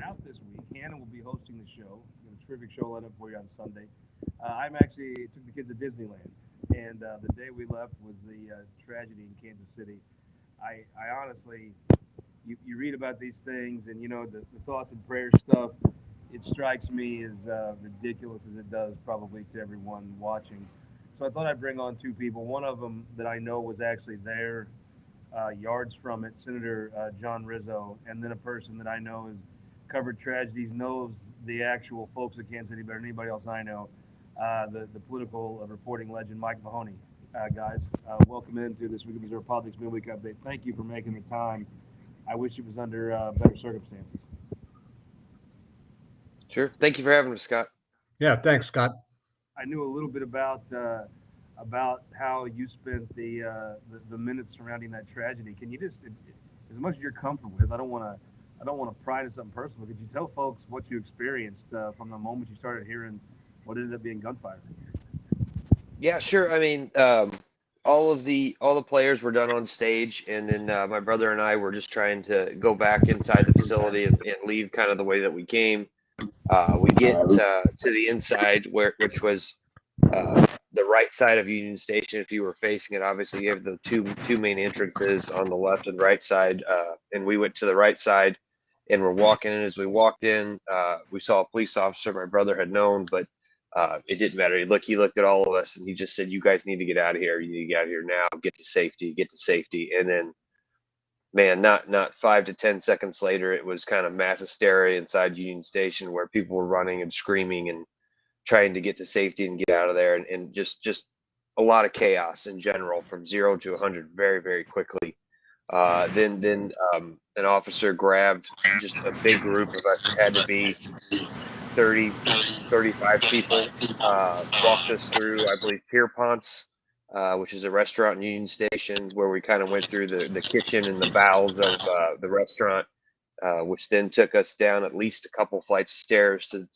out this week. Hannah will be hosting the show. Got a terrific show lined up for you on Sunday. I'm actually took the kids to Disneyland, and the day we left was the tragedy in Kansas City. I honestly, you read about these things, and the thoughts and prayers stuff. It strikes me as ridiculous as it does probably to everyone watching. So I thought I'd bring on two people. One of them that I know was actually there, yards from it, Senator John Rizzo, and then a person that I know has covered tragedies, knows the actual folks of Kansas City better than anybody else I know, the political reporting legend, Mike Mahoney. Guys, welcome into this week of Missouri Politics Midweek Update. Thank you for making the time. I wish it was under better circumstances. Sure. Thank you for having us, Scott. Yeah, thanks, Scott. I knew a little bit about how you spent the minutes surrounding that tragedy. Can you just, as much as you're comfortable with, I don't want to pry into something personal. Could you tell folks what you experienced from the moment you started hearing what ended up being gunfire? Yeah, sure. I mean, all the players were done on stage, and then my brother and I were just trying to go back inside the facility and leave kind of the way that we came. We get to the inside, which was the right side of Union Station. If you were facing it, obviously you have the two main entrances on the left and right side, and we went to the right side, and we're walking in. As we walked in, we saw a police officer my brother had known, but it didn't matter. He looked at all of us, and he just said, "You guys need to get out of here. You need to get out of here now. Get to safety. Get to safety." And then, man, not 5 to 10 seconds later, it was kind of mass hysteria inside Union Station, where people were running and screaming and trying to get to safety and get out of there, and just a lot of chaos in general, from 0 to 100 very, very quickly. Then an officer grabbed just a big group of us. It had to be 30, 35 people, walked us through, I believe, Pierpont's, which is a restaurant in Union Station, where we kind of went through the kitchen and the bowels of the restaurant, which then took us down at least a couple flights of stairs to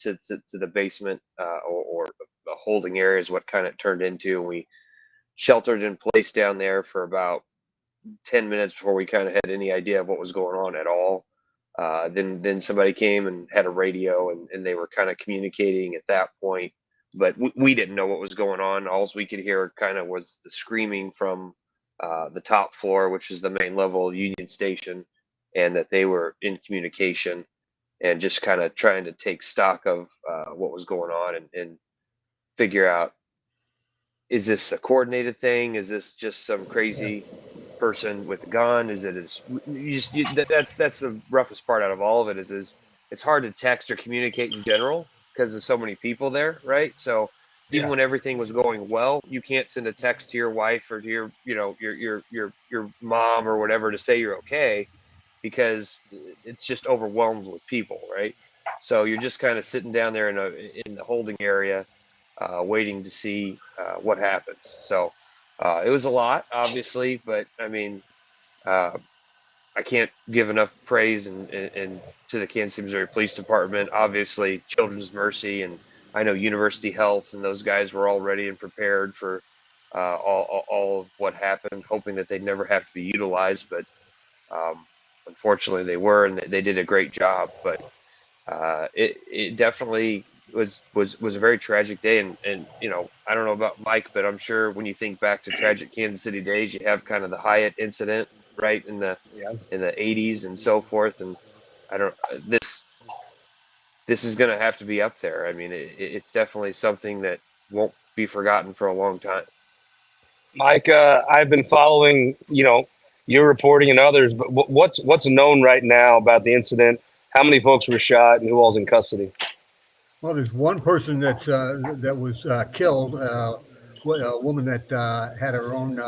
the basement, or a holding area is what kind of turned into. And we sheltered in place down there for about 10 minutes before we kind of had any idea of what was going on at all. Then somebody came and had a radio, and they were kind of communicating at that point, but we didn't know what was going on. All we could hear kind of was the screaming from the top floor, which is the main level of Union Station, and that they were in communication and just kind of trying to take stock of what was going on and figure out, is this a coordinated thing? Is this just some crazy person with a gun? Is it that's the roughest part out of all of it, is it's hard to text or communicate in general because there's so many people there, right? So even when everything was going well, you can't send a text to your wife or to your mom or whatever to say you're okay, because it's just overwhelmed with people, right? So you're just kind of sitting down there in the holding area, waiting to see what happens. So it was a lot, obviously, but I mean, I can't give enough praise and to the Kansas City, Missouri Police Department, obviously Children's Mercy, and I know University Health, and those guys were all ready and prepared for all of what happened, hoping that they'd never have to be utilized, but unfortunately they were, and they did a great job. But it definitely was a very tragic day, and I don't know about Mike, but I'm sure when you think back to tragic Kansas City days, you have kind of the Hyatt incident, right, in the 80s and so forth, and I don't this is going to have to be up there. I mean, it's definitely something that won't be forgotten for a long time. Mike, I've been following, your reporting and others, but what's known right now about the incident? How many folks were shot, and who all's in custody? Well, there's one person that was killed, a woman that had her own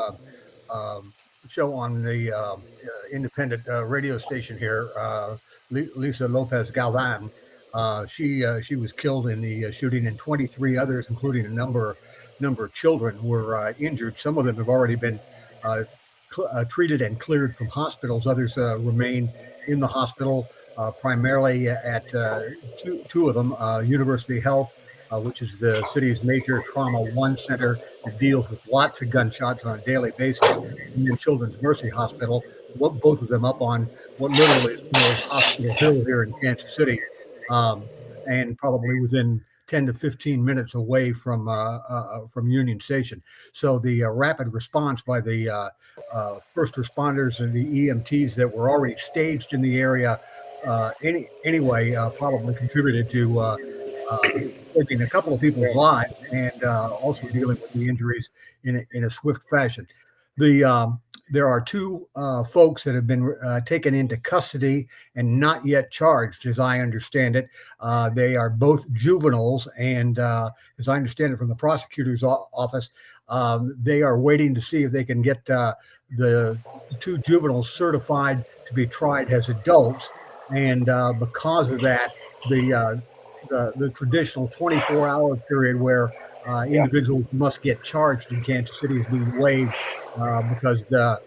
show on the independent radio station here, Lisa Lopez Galvan. She was killed in the shooting, and 23 others, including a number of children, were injured. Some of them have already been treated and cleared from hospitals. Others remain in the hospital, primarily at two of them, University Health, which is the city's major trauma one center that deals with lots of gunshots on a daily basis, and then Children's Mercy Hospital, both of them up on what literally is called Hospital Hill here in Kansas City, and probably within 10 to 15 minutes away from Union Station. So the rapid response by the first responders and the EMTs that were already staged in the area anyway probably contributed to taking a couple of people's lives and also dealing with the injuries in a swift fashion. There are two folks that have been taken into custody and not yet charged, as I understand it. They are both juveniles, and as I understand it from the prosecutor's office, they are waiting to see if they can get the two juveniles certified to be tried as adults. And because of that, the traditional 24-hour period where individuals must get charged in Kansas City is being waived because the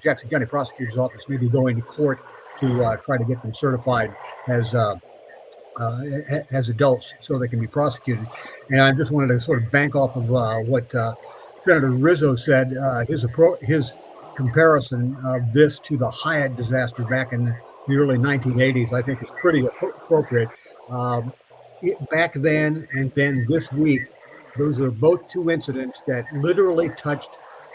Jackson County Prosecutor's Office may be going to court to try to get them certified as adults so they can be prosecuted. And I just wanted to sort of bank off of what Senator Rizzo said. His comparison of this to the Hyatt disaster back in the early 1980s, I think, is pretty appropriate. Back then and then this week, those are both two incidents that literally touched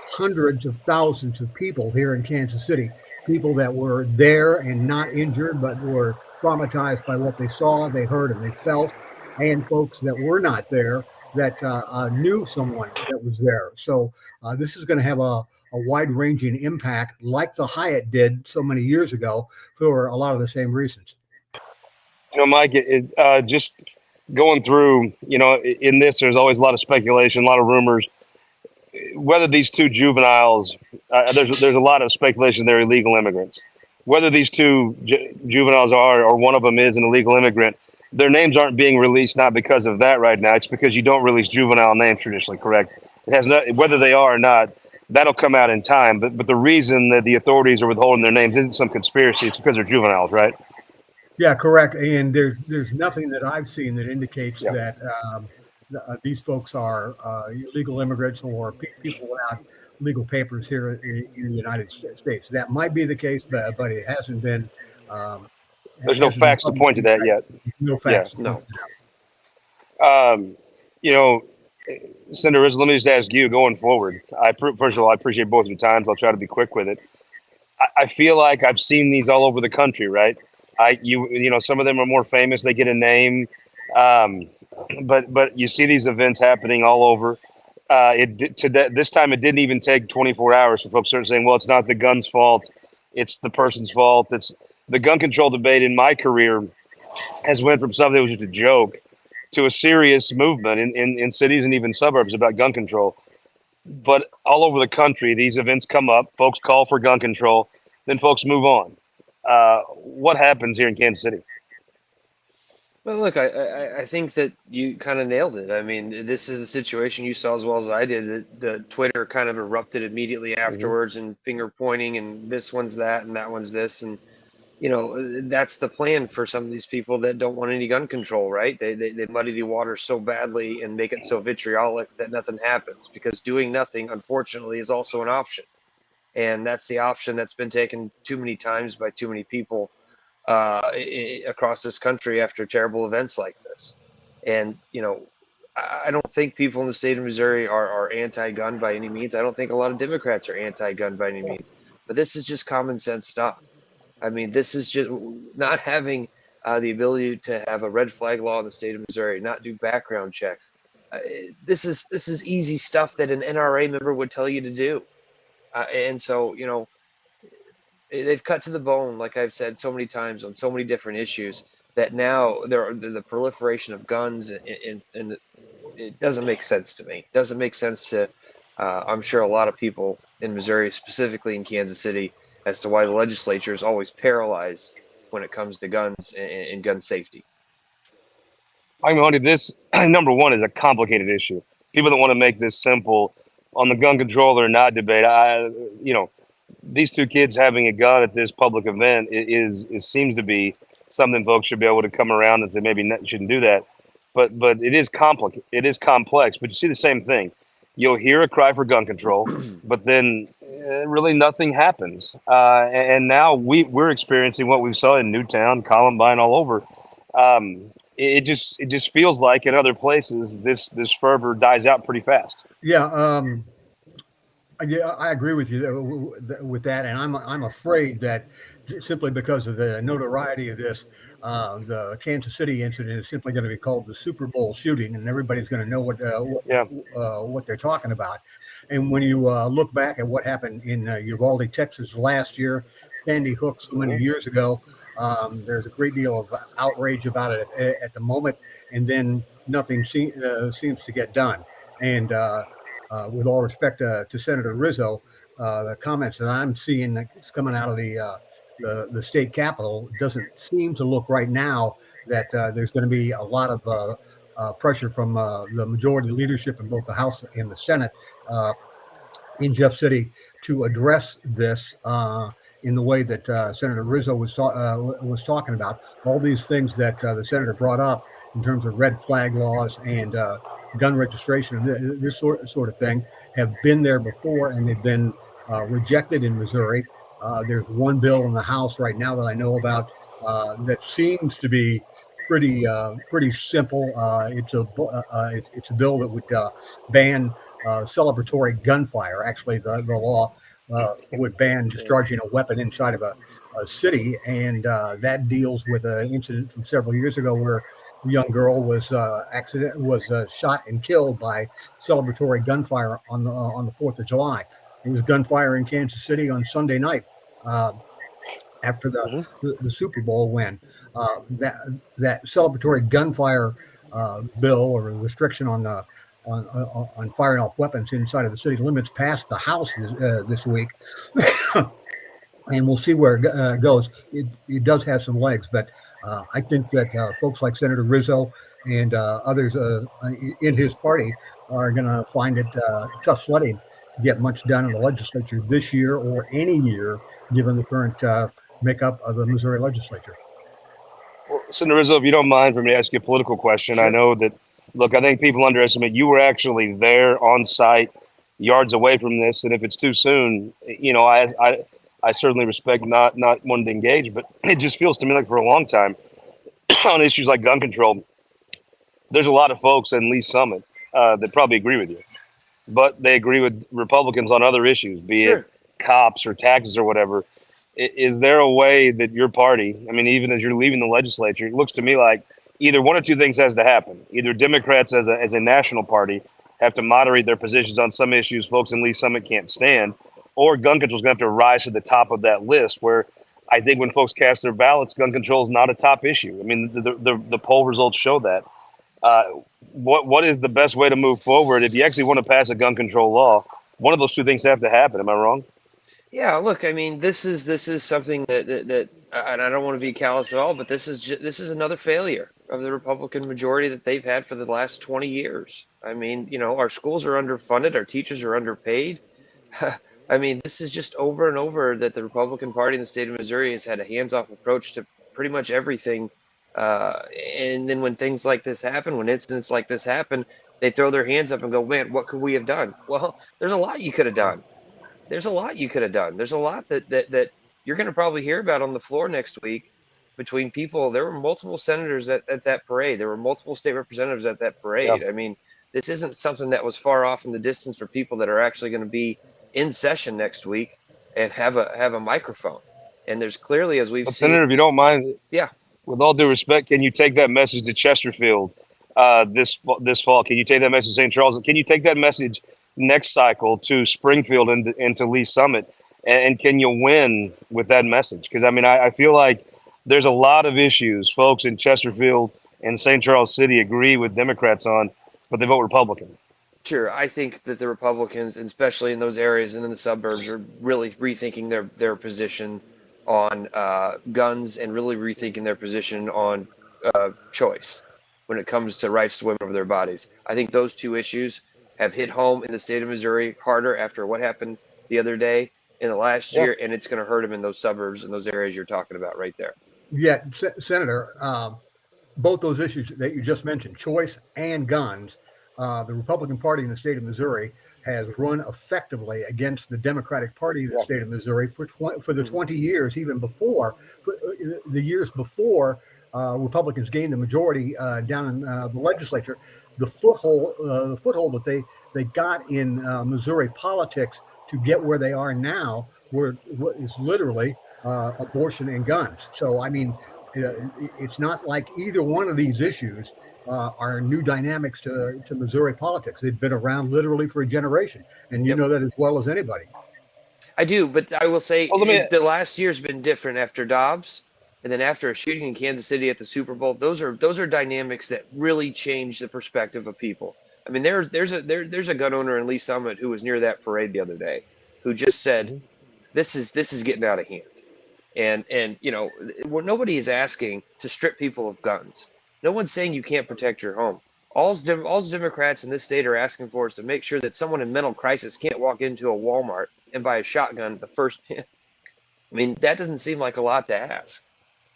hundreds of thousands of people here in Kansas City, people that were there and not injured, but were traumatized by what they saw, they heard, and they felt, and folks that were not there that knew someone that was there. So this is going to have a wide-ranging impact like the Hyatt did so many years ago for a lot of the same reasons. Mike, just going through, in this, there's always a lot of speculation, a lot of rumors. Whether these two juveniles, there's a lot of speculation they're illegal immigrants. Whether these two juveniles are, or one of them is an illegal immigrant, their names aren't being released not because of that right now. It's because you don't release juvenile names traditionally, correct? It has not, whether they are or not, that'll come out in time. But the reason that the authorities are withholding their names isn't some conspiracy. It's because they're juveniles, right? Yeah, correct. And there's nothing that I've seen that indicates that these folks are illegal immigrants or people without legal papers here in the United States. That might be the case, but it hasn't been. There's no facts to point to that yet. No facts. No. Senator Rizzo, let me just ask you going forward. First of all, I appreciate both your times. I'll try to be quick with it. I feel like I've seen these all over the country, right? Some of them are more famous. They get a name, but you see these events happening all over. This time, it didn't even take 24 hours for folks to start saying, "Well, it's not the gun's fault; it's the person's fault." It's the gun control debate in my career has went from something that was just a joke to a serious movement in cities and even suburbs about gun control. But all over the country, these events come up. Folks call for gun control, then folks move on. What happens here in Kansas City? Well, look, I think that you kind of nailed it. I mean, this is a situation you saw as well as I did. The Twitter kind of erupted immediately afterwards and finger pointing and this one's that and that one's this. And, that's the plan for some of these people that don't want any gun control, right? They muddy the water so badly and make it so vitriolic that nothing happens, because doing nothing, unfortunately, is also an option. And that's the option that's been taken too many times by too many people across this country after terrible events like this. And, I don't think people in the state of Missouri are anti-gun by any means. I don't think a lot of Democrats are anti-gun by any means. But this is just common sense stuff. I mean, this is just not having the ability to have a red flag law in the state of Missouri, not do background checks. This is easy stuff that an NRA member would tell you to do. And so, they've cut to the bone, like I've said so many times on so many different issues, that now the proliferation of guns and it doesn't make sense to me. It doesn't make sense to, I'm sure, a lot of people in Missouri, specifically in Kansas City, as to why the legislature is always paralyzed when it comes to guns and gun safety. I mean, this, number one, is a complicated issue. People that want to make this simple on the gun control or not debate, these two kids having a gun at this public event seems to be something folks should be able to come around and say maybe shouldn't do that. But it is complex. It is complex. But you see the same thing. You'll hear a cry for gun control, but then really nothing happens. And now we're experiencing what we saw in Newtown, Columbine, all over. It just feels like in other places this fervor dies out pretty fast. Yeah, I agree with you with that, and I'm afraid that simply because of the notoriety of this, the Kansas City incident is simply going to be called the Super Bowl shooting, and everybody's going to know Yeah. what they're talking about. And when you look back at what happened in Uvalde, Texas last year, Sandy Hook so many years ago, there's a great deal of outrage about it at the moment, and then nothing seems to get done. And with all respect to Senator Rizzo, the comments that I'm seeing that's coming out of the state capitol doesn't seem to look right now that there's going to be a lot of pressure from the majority leadership in both the House and the Senate in Jeff City to address this in the way that Senator Rizzo was talking about. All these things that the senator brought up in terms of red flag laws and gun registration, this sort of thing, have been there before, and they've been rejected in Missouri. There's one bill in the House right now that I know about that seems to be pretty simple. It's a bill that would ban celebratory gunfire. Actually, the law would ban discharging a weapon inside of a city, and that deals with an incident from several years ago where a young girl was shot and killed by celebratory gunfire on the 4th of July. It was gunfire in Kansas City on Sunday night. After the Super Bowl win, that celebratory gunfire bill or a restriction on firing off weapons inside of the city limits passed the House this week, and we'll see where it goes. It does have some legs, but I think that folks like Senator Rizzo and others in his party are going to find it tough sledding to get much done in the legislature this year or any year, given the current makeup of the Missouri legislature. Well, Senator Rizzo, if you don't mind for me to ask you a political question, Sure. I know that, look, I think people underestimate you were actually there on site, yards away from this, and if it's too soon, I certainly respect not wanting to engage, but it just feels to me like for a long time on issues like gun control, there's a lot of folks in Lee Summit that probably agree with you, but they agree with Republicans on other issues, be Sure. it cops or taxes or whatever. Is there a way that your party, I mean, even as you're leaving the legislature, it looks to me like either one or two things has to happen. Either Democrats as a national party have to moderate their positions on some issues folks in Lee Summit can't stand, or gun control is going to have to rise to the top of that list where I think when folks cast their ballots, gun control is not a top issue. I mean, the poll results show that. What is the best way to move forward if you actually want to pass a gun control law? One of those two things have to happen. Am I wrong? Yeah, look, I mean, this is something that and I don't want to be callous at all, but this is another failure of the Republican majority that they've had for the last 20 years. I mean, our schools are underfunded, our teachers are underpaid. I mean, this is just over and over that the Republican Party in the state of Missouri has had a hands-off approach to pretty much everything. And then when things like this happen, when incidents like this happen, they throw their hands up and go, "Man, what could we have done?" Well, there's a lot you could have done. There's a lot you could have done. There's a lot that you're going to probably hear about on the floor next week between people. There were multiple senators at that parade. There were multiple state representatives at that parade. Yeah. I mean, this isn't something that was far off in the distance for people that are actually going to be in session next week and have a microphone. And there's clearly, as we've But seen, Senator, if you don't mind, yeah, with all due respect, can you take that message to Chesterfield this fall? Can you take that message to St. Charles? Can you take that message next cycle to Springfield and to Lee Summit? And can you win with that message? Because, I mean, I feel like there's a lot of issues folks in Chesterfield and St. Charles City agree with Democrats on, but they vote Republican. sure. I think that the Republicans, and especially in those areas and in the suburbs, are really rethinking their position on guns and really rethinking their position on choice when it comes to rights to women over their bodies. I think those two issues have hit home in the state of Missouri harder after what happened the other day in the last year, and it's going to hurt them in those suburbs and those areas you're talking about right there. Yeah, Senator, both those issues that you just mentioned, choice and guns, the Republican Party in the state of Missouri has run effectively against the Democratic Party of the state of Missouri for the 20 years, even before the years before Republicans gained the majority down in the legislature. The foothold that they got in Missouri politics to get where they are now, is literally abortion and guns. So, I mean, it's not like either one of these issues are new dynamics to Missouri politics. They've been around literally for a generation, and you know that as well as anybody. I do, but I will say the last year's been different after Dobbs, and then after a shooting in Kansas City at the Super Bowl. Those are dynamics that really change the perspective of people. I mean, there's a gun owner in Lee Summit who was near that parade the other day, who just said, "This is getting out of hand." And nobody is asking to strip people of guns. No one's saying you can't protect your home. All Democrats in this state are asking for is to make sure that someone in mental crisis can't walk into a Walmart and buy a shotgun the first. I mean, that doesn't seem like a lot to ask.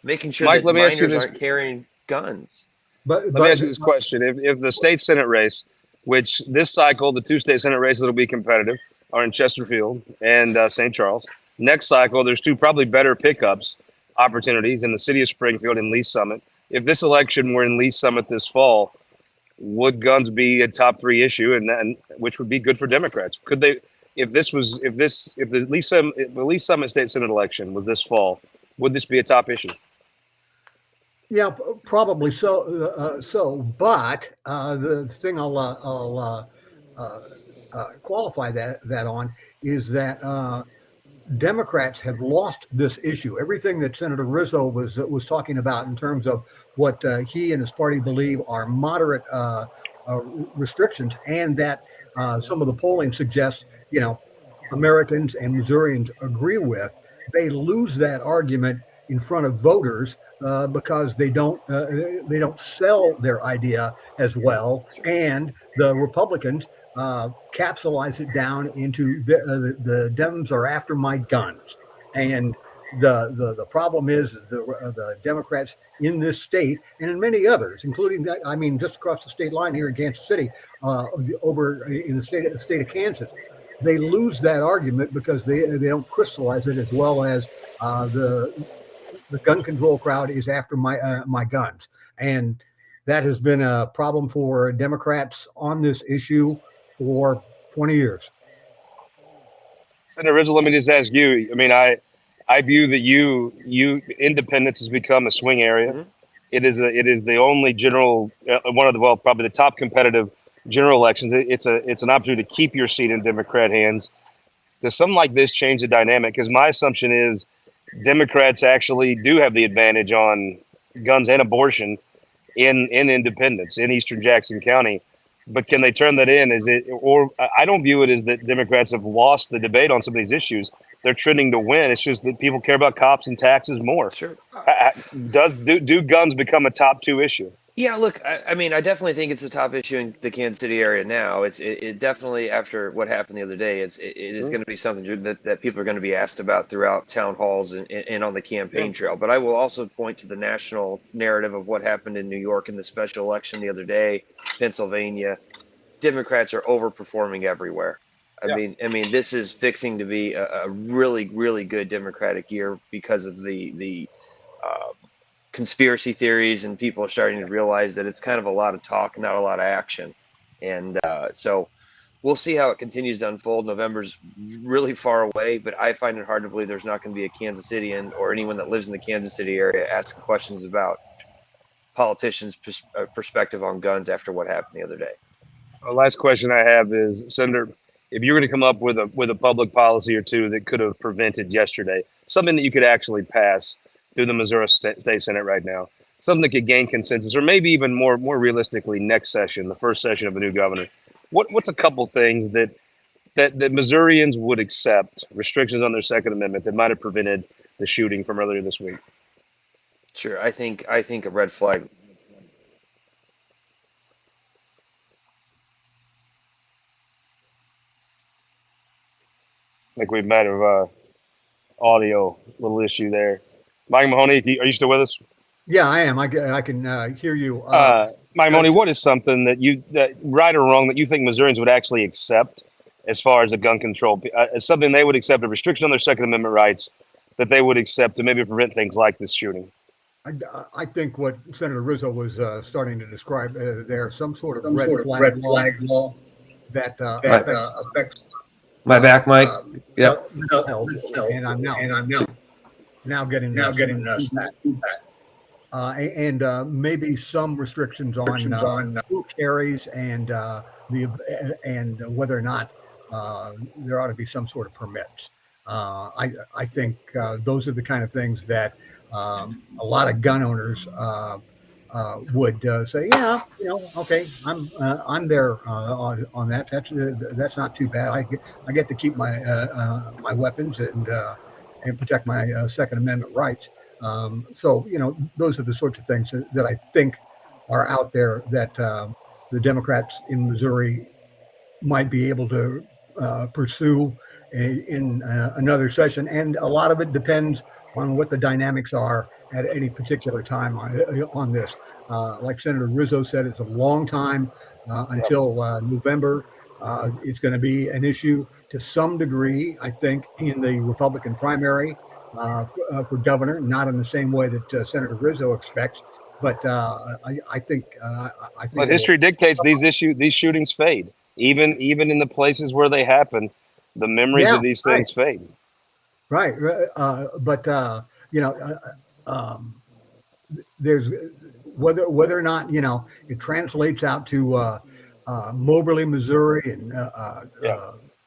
Making sure that minors aren't carrying guns. But let me ask you this question: If the state Senate race, which this cycle, the two state Senate races that will be competitive are in Chesterfield and St. Charles. Next cycle, there's two probably better pickups opportunities in the city of Springfield and Lee Summit. If this election were in Lee Summit this fall, would guns be a top 3 issue, and which would be good for Democrats? Could they, if the Lee Summit State Senate election was this fall, would this be a top issue? Yeah, probably so. But the thing I'll qualify that on is that Democrats have lost this issue. Everything that Senator Rizzo was talking about in terms of what he and his party believe are moderate restrictions, and that some of the polling suggests, Americans and Missourians agree with, they lose that argument in front of voters because they don't sell their idea as well, and the Republicans capsulize it down into the Dems are after my guns, and the problem is the Democrats in this state and in many others, including just across the state line here in Kansas City, over in the state of Kansas, they lose that argument because they don't crystallize it as well as the gun control crowd is after my guns, and that has been a problem for Democrats on this issue for 20 years. Senator Rizzo, let me just ask you. I mean, I view that you independence has become a swing area. Mm-hmm. It is the only general probably the top competitive general elections. It's an opportunity to keep your seat in Democrat hands. Does something like this change the dynamic? Because my assumption is Democrats actually do have the advantage on guns and abortion in independence in Eastern Jackson County. But can they turn that in? I don't view it as that Democrats have lost the debate on some of these issues. They're trending to win. It's just that people care about cops and taxes more. Sure. Do guns become a top 2 issue? Yeah, look, I mean, I definitely think it's a top issue in the Kansas City area now. It definitely, after what happened the other day, it is going to be something that people are going to be asked about throughout town halls and on the campaign trail. But I will also point to the national narrative of what happened in New York in the special election the other day, Pennsylvania. Democrats are overperforming everywhere. I mean, this is fixing to be a really, really good Democratic year because of the conspiracy theories, and people are starting to realize that it's kind of a lot of talk, not a lot of action. And so we'll see how it continues to unfold. November's really far away, but I find it hard to believe there's not going to be a Kansas Cityan or anyone that lives in the Kansas City area asking questions about politicians' perspective on guns after what happened the other day. The last question I have is, Senator, if you were to come up with a public policy or two that could have prevented yesterday, something that you could actually pass through the Missouri State Senate right now, something that could gain consensus, or maybe even more realistically next session, the first session of a new governor, what's a couple things that Missourians would accept, restrictions on their Second Amendment, that might have prevented the shooting from earlier this week? Sure, I think a red flag. I think we might have audio little issue there. Mike Mahoney, are you still with us? Yeah, I am. I can hear you. Mike Mahoney, what is something that right or wrong, that you think Missourians would actually accept as far as the gun control, as something they would accept, a restriction on their Second Amendment rights that they would accept to maybe prevent things like this shooting. I think what Senator Rizzo was starting to describe there, some sort of red flag law that affects My back, Mike. Yep. health, and I'm now getting some feedback. And maybe some restrictions on who carries and whether or not there ought to be some sort of permits. I think those are the kind of things that a lot of gun owners would say, yeah, okay, I'm there on that. That's not too bad. I get to keep my my weapons and protect my Second Amendment rights. So those are the sorts of things that I think are out there that the Democrats in Missouri might be able to pursue in another session, and a lot of it depends on what the dynamics are at any particular time on this. Like Senator Rizzo said, it's a long time until November. It's going to be an issue to some degree, I think, in the Republican primary for governor, not in the same way that Senator Rizzo expects. But I think. But history dictates these shootings fade, even in the places where they happen. The memories of these things fade. Right, but there's whether or not it translates out to Moberly, Missouri, and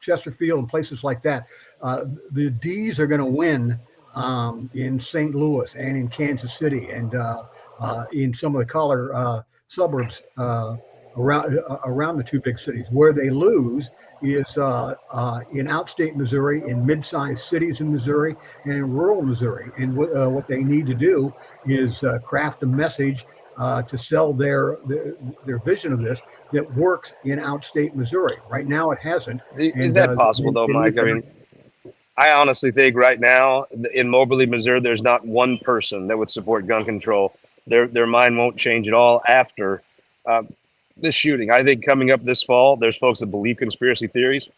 Chesterfield and places like that. The D's are going to win in St. Louis and in Kansas City and in some of the collar suburbs around the two big cities. Where they lose is in outstate Missouri, in mid-sized cities in Missouri, and in rural Missouri. And what they need to do is craft a message to sell their vision of this that works in outstate Missouri. Right now, it hasn't. Is that possible, though, Mike? I mean, I honestly think right now in Moberly, Missouri, there's not one person that would support gun control. Their mind won't change at all after this shooting. I think coming up this fall, there's folks that believe conspiracy theories,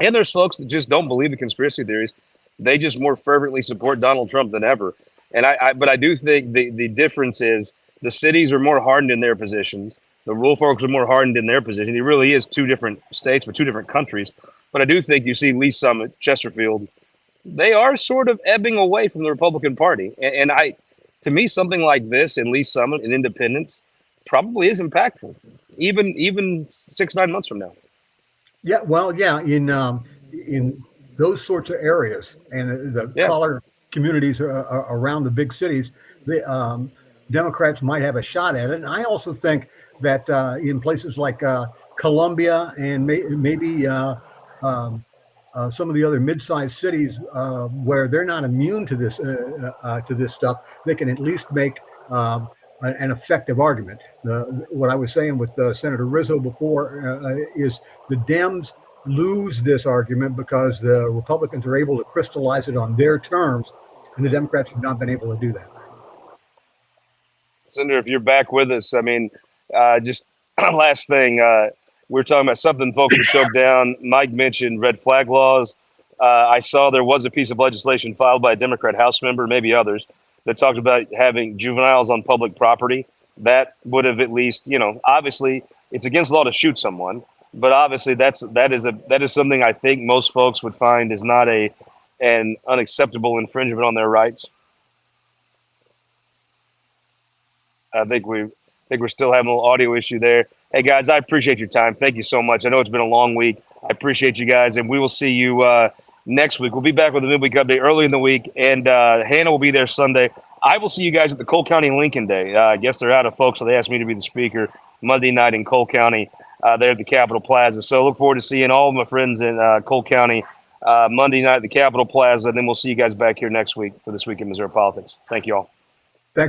and there's folks that just don't believe the conspiracy theories. They just more fervently support Donald Trump than ever. And but I do think the difference is the cities are more hardened in their positions. The rural folks are more hardened in their position. It really is two different states, but two different countries. But I do think you see Lee Summit, Chesterfield, they are sort of ebbing away from the Republican Party. And to me, something like this in Lee Summit and Independence probably is impactful, even 6-9 months from now. Yeah, well, yeah, in those sorts of areas and the collar communities around the big cities, the Democrats might have a shot at it. And I also think that in places like Columbia and maybe some of the other mid-sized cities where they're not immune to this stuff, they can at least make an effective argument. What I was saying with Senator Rizzo before is the Dems lose this argument because the Republicans are able to crystallize it on their terms, and the Democrats have not been able to do that. Senator, if you're back with us, I mean, just last thing, we were talking about something folks would choke down. Mike mentioned red flag laws. I saw there was a piece of legislation filed by a Democrat House member, maybe others, that talked about having juveniles on public property. That would have at least, obviously it's against the law to shoot someone, but obviously that is something I think most folks would find is not an unacceptable infringement on their rights. I think we're still having a little audio issue there. Hey guys, I appreciate your time. Thank you so much. I know it's been a long week. I appreciate you guys, and we will see you next week. We'll be back with a midweek update early in the week, and Hannah will be there Sunday. I will see you guys at the Cole County Lincoln Day. I guess they're out of folks, so they asked me to be the speaker Monday night in Cole County there at the Capitol Plaza. So look forward to seeing all of my friends in Cole County Monday night at the Capitol Plaza, and then we'll see you guys back here next week for This Week in Missouri Politics. Thank you all.